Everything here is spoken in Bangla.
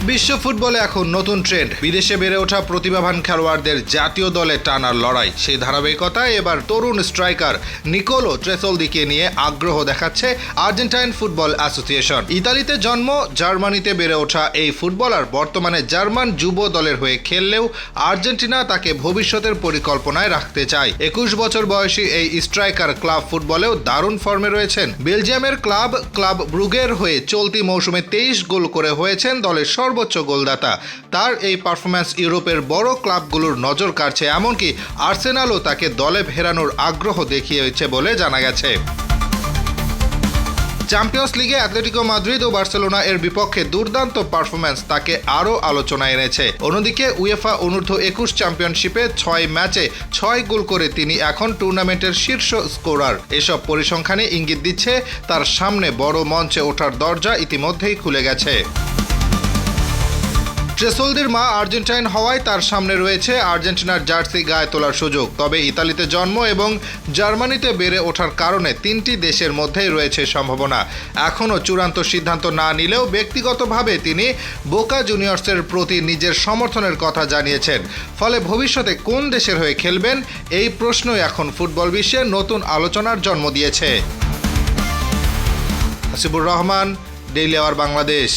বিশ্ব ফুটবলে এখন নতুন ট্রেন্ড, বিদেশে বেড়ে ওঠা প্রতিভাবান খেলোয়াড়দের জাতীয় দলে টানার লড়াই। সেই ধারাবাহিকতায় এবার তরুণ স্ট্রাইকার নিকোলো ট্রেসোলদিকে নিয়ে আগ্রহ দেখাচ্ছে আর্জেন্টাইন ফুটবল অ্যাসোসিয়েশন। ইতালিতে জন্ম, জার্মানিতে বেড়ে ওঠা এই ফুটবলার বর্তমানে জার্মান যুব দলের হয়ে খেললেও আর্জেন্টিনা তাকে ভবিষ্যতের পরিকল্পনায় রাখতে চায়। 21 বছর বয়সী এই স্ট্রাইকার ক্লাব ফুটবলেও দারুণ ফর্মে রয়েছেন। বেলজিয়ামের ক্লাব ব্রুগের হয়ে চলতি মৌসুমে 23 গোল করে হয়েছেন দলের সর্বোচ্চ গোলদাতা। তার এই পারফরম্যান্স ইউরোপের বড় ক্লাবগুলোর নজর কাড়ছে, এমনকি আর্সেনালও তাকে দলে ফেরানোর আগ্রহ দেখিয়েছে বলে জানা গেছে। চ্যাম্পিয়ন্স লিগে অ্যাটলেটিকো মাদ্রিদ ও বার্সেলোনা এর বিপক্ষে দুর্দান্ত পারফরম্যান্স তাকে আরও আলোচনায় এনেছে। অন্যদিকে উয়েফা অনূর্ধ্ব 21 চ্যাম্পিয়নশিপে 6 ম্যাচে 6 গোল করে তিনি এখন টুর্নামেন্টের শীর্ষ স্কোরার। এসব পরিসংখ্যানে ইঙ্গিত দিচ্ছে তার সামনে বড় মঞ্চে ওঠার দরজা ইতিমধ্যেই খুলে গেছে। ট্রেসোলদির মা আর্জেন্টাইন হওয়ায় তার সামনে রয়েছে আর্জেন্টিনার জার্সি গায়ে তোলার সুযোগ। তবে ইতালিতে জন্ম এবং জার্মানিতে বেড়ে ওঠার কারণে 3টি দেশের মধ্যেই রয়েছে সম্ভাবনা। এখনও চূড়ান্ত সিদ্ধান্ত না নিলেও ব্যক্তিগতভাবে তিনি বোকা জুনিয়র্সের প্রতি নিজের সমর্থনের কথা জানিয়েছেন। ফলে ভবিষ্যতে কোন দেশের হয়ে খেলবেন এই প্রশ্নই এখন ফুটবল বিশ্বে নতুন আলোচনার জন্ম দিয়েছে। Hasibur Rahman, Daily Our Bangladesh.